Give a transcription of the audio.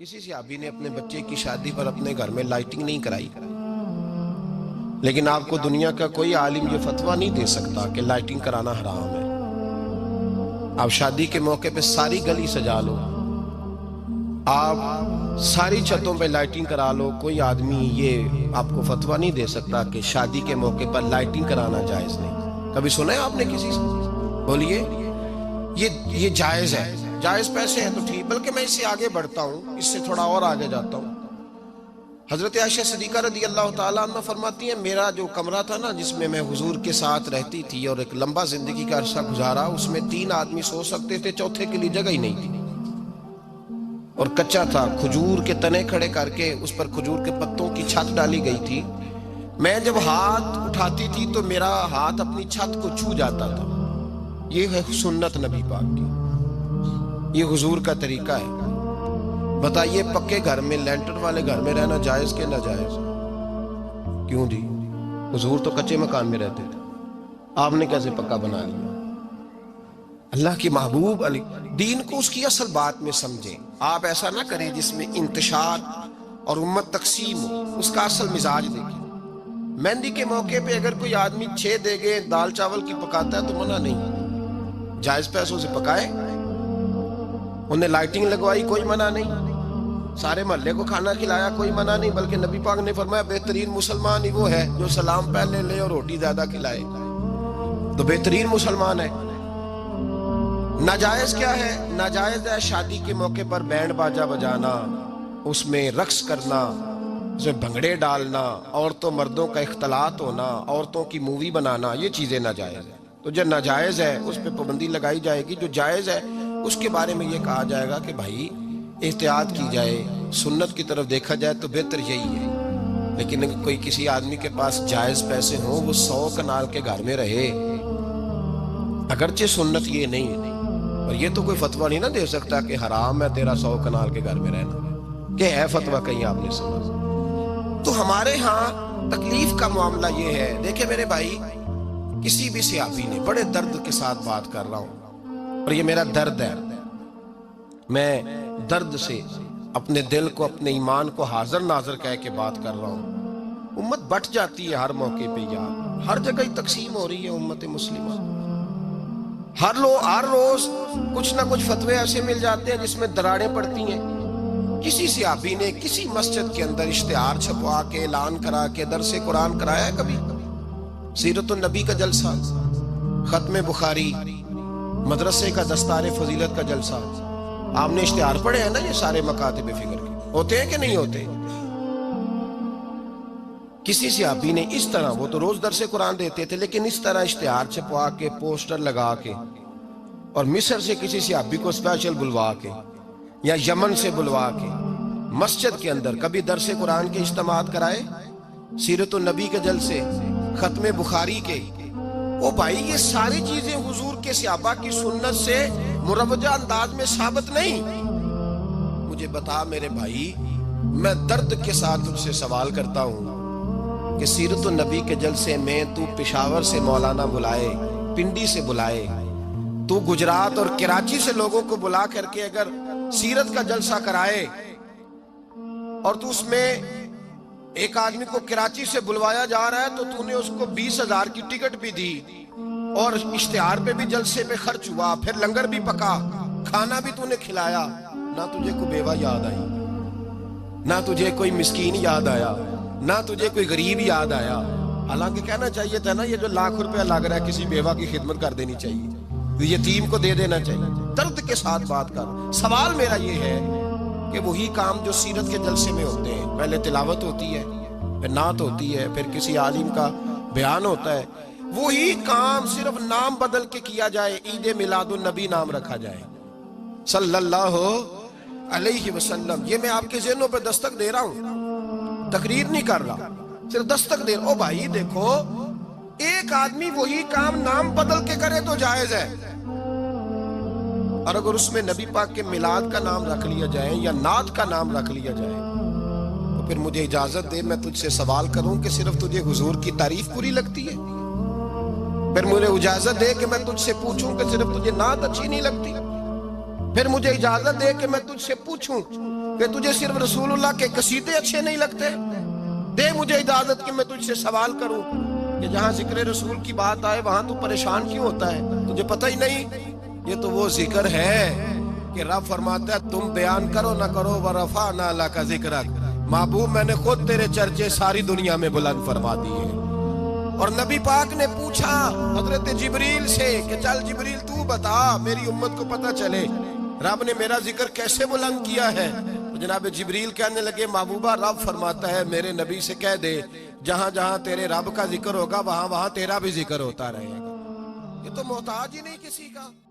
کسی صحابی نے اپنے بچے کی شادی پر اپنے گھر میں لائٹنگ نہیں کرائی، لیکن آپ کو دنیا کا کوئی عالم یہ فتویٰ نہیں دے سکتا کہ لائٹنگ کرانا حرام ہے۔ آپ شادی کے موقع پہ ساری گلی سجا لو، آپ ساری چھتوں پہ لائٹنگ کرا لو، کوئی آدمی یہ آپ کو فتویٰ نہیں دے سکتا کہ شادی کے موقع پر لائٹنگ کرانا جائز نہیں۔ کبھی سنا ہے آپ نے کسی سے؟ بولیے یہ جائز ہے، جائز پیسے ہیں تو ٹھیک، بلکہ میں اس سے آگے بڑھتا ہوں، اس سے تھوڑا اور آگے جاتا ہوں۔ حضرت عائشہ صدیقہ رضی اللہ تعالیٰ عنہ فرماتی ہیں میرا جو کمرہ تھا نا جس میں میں حضور کے ساتھ رہتی تھی اور ایک لمبا زندگی کا عرصہ گزارا، اس میں 3 آدمی سو سکتے تھے، چوتھے کے لیے جگہ ہی نہیں تھی، اور کچا تھا، کھجور کے تنے کھڑے کر کے اس پر کھجور کے پتوں کی چھت ڈالی گئی تھی۔ میں جب ہاتھ اٹھاتی تھی تو میرا ہاتھ اپنی چھت کو چھو جاتا تھا۔ یہ ہے سنت نبی پاک کی، یہ حضور کا طریقہ ہے۔ بتائیے پکے گھر میں، لینٹر والے گھر میں رہنا جائز کہ ناجائز؟ کیوں جی؟ حضور تو کچے مکان میں رہتے تھے، آپ نے کیسے پکا بنا لیا؟ اللہ کی محبوب علی دین کو اس کی اصل بات میں سمجھیں۔ آپ ایسا نہ کریں جس میں انتشار اور امت تقسیم ہو، اس کا اصل مزاج دیکھیں۔ مہندی کے موقع پہ اگر کوئی آدمی 6 دیگیں دال چاول کی پکاتا ہے تو منع نہیں، جائز پیسوں سے پکائے۔ انہیں لائٹنگ لگوائی، کوئی منع نہیں، سارے محلے کو کھانا کھلایا، کوئی منع نہیں، بلکہ نبی پاک نے فرمایا بہترین مسلمان ہی وہ ہے جو سلام پہلے لے اور روٹی زیادہ کھلائے، تو بہترین مسلمان ہے۔ ناجائز کیا ہے؟ ناجائز ہے شادی کے موقع پر بینڈ باجا بجانا، اس میں رقص کرنا، اس میں بھنگڑے ڈالنا، عورتوں مردوں کا اختلاط ہونا، عورتوں کی مووی بنانا، یہ چیزیں ناجائز ہیں۔ تو جو ناجائز ہے اس پہ پابندی لگائی جائے گی، جو جائز ہے اس کے بارے میں یہ کہا جائے گا کہ بھائی احتیاط کی جائے، سنت کی طرف دیکھا جائے تو بہتر یہی ہے۔ لیکن اگر کوئی کسی آدمی کے پاس جائز پیسے ہوں، وہ 100 کنال کے گھر میں رہے، اگرچہ سنت یہ نہیں، اور یہ تو کوئی فتویٰ نہیں نہ دے سکتا کہ حرام ہے تیرا 100 کنال کے گھر میں رہنا، کہ ہے فتویٰ کہیں آپ نے سنا؟ تو ہمارے ہاں تکلیف کا معاملہ یہ ہے۔ دیکھیں میرے بھائی، کسی بھی صحابی نے، بڑے درد کے ساتھ بات کر رہا ہوں اور یہ میرا درد ہے، میں درد سے اپنے دل کو، اپنے ایمان کو حاضر ناظر کہہ کے بات کر رہا ہوں۔ امت بٹ جاتی ہے ہر موقع پہ یار، ہر جگہ ہی تقسیم ہو رہی ہے امت مسلمہ، ہر روز کچھ نہ کچھ فتوے ایسے مل جاتے ہیں جس میں دراڑیں پڑتی ہیں۔ کسی صحابی نے کسی مسجد کے اندر اشتہار چھپوا کے اعلان کرا کے درس قرآن کرایا ہے کبھی؟ سیرت النبی کا جلسہ، ختم بخاری، مدرسے کا دستار فضیلت کا جلسہ، آپ نے اشتہار پڑھے ہیں نا یہ سارے مکاتب فکر کے، ہوتے ہیں کہ نہیں ہوتے؟ کسی صحابی نے اس طرح، وہ تو روز درس قرآن دیتے تھے، لیکن اس طرح اشتہار چھپوا کے، پوسٹر لگا کے، اور مصر سے کسی صحابی کو اسپیشل بلوا کے یا یمن سے بلوا کے مسجد کے اندر کبھی درس قرآن کے اجتماعات کرائے، سیرت النبی کے جلسے، ختم بخاری کے؟ او بھائی یہ ساری چیزیں حضور کے صحابہ کی سنت سے مروجہ انداز میں ثابت نہیں۔ مجھے بتا میرے بھائی، میں درد کے ساتھ تجھ سے سوال کرتا ہوں کہ سیرت النبی کے جلسے میں تو پشاور سے مولانا بلائے، پنڈی سے بلائے، تو گجرات اور کراچی سے لوگوں کو بلا کر کے اگر سیرت کا جلسہ کرائے، اور تو اس میں ایک آدمی کو کراچی سے بلوایا جا رہا ہے تو نے اس کو 20,000 کی ٹکٹ بھی دی، اور اشتہار پہ بھی جلسے پہ خرچ ہوا، پھر لنگر بھی پکا، کھانا بھی تو نے کھلایا، نہ تجھے کوئی بیوہ یاد آئی، نہ تجھے کوئی مسکین یاد آیا، نہ تجھے کوئی غریب یاد آیا؟ حالانکہ کہنا چاہیے تھا نا یہ جو ₹1,00,000 لگ رہا ہے کسی بیوہ کی خدمت کر دینی چاہیے، یتیم کو دے دینا چاہیے۔ درد کے ساتھ بات کر، سوال میرا یہ ہے کہ وہی کام جو سیرت کے جلسے میں ہوتے ہیں، پہلے تلاوت ہوتی ہے، پھر نعت ہوتی ہے، پھر کسی عالم کا بیان ہوتا ہے، وہی کام صرف نام بدل کے کیا جائے، عید میلاد النبی نام رکھا جائے صلی اللہ علیہ وسلم۔ یہ میں آپ کے ذہنوں پہ دستک دے رہا ہوں، تقریر نہیں کر رہا، صرف دستک دے رہا ہوں۔ او بھائی دیکھو، ایک آدمی وہی کام نام بدل کے کرے تو جائز ہے، اور اگر اس میں نبی پاک کے میلاد کا نام رکھ لیا جائے یا نعت کا نام رکھ لیا جائے تو پھر مجھے اجازت دے میں تجھ سے سوال کروں کہ صرف تجھے حضور کی تعریف پوری لگتی ہے؟ پھر مجھے اجازت دے کہ میں تجھ سے پوچھوں کہ صرف تجھے نعت اچھی نہیں لگتی؟ پھر مجھے اجازت دے کہ میں تجھ سے پوچھوں کہ تجھے صرف رسول اللہ کے قصیدے اچھے نہیں لگتے؟ دے مجھے اجازت کہ میں تجھ سے سوال کروں کہ جہاں ذکر رسول کی بات آئے وہاں تو پریشان کیوں ہوتا ہے؟ تجھے پتہ ہی نہیں یہ تو وہ ذکر ہے کہ رب فرماتا ہے تم بیان کرو نہ کرو وَرَفَعْنَا لَكَ ذِكْرَكَ، محبوب میں نے خود تیرے چرچے ساری دنیا میں بلند فرما دیے۔ اور نبی پاک نے پوچھا حضرت جبریل سے کہ چل جبریل تو بتا میری امت کو پتہ چلے رب نے میرا ذکر کیسے بلند کیا ہے۔ جناب جبریل کہنے لگے محبوبہ رب فرماتا ہے میرے نبی سے کہہ دے جہاں جہاں تیرے رب کا ذکر ہوگا وہاں وہاں تیرا بھی ذکر ہوتا رہے گا۔ یہ تو محتاج ہی نہیں کسی کا۔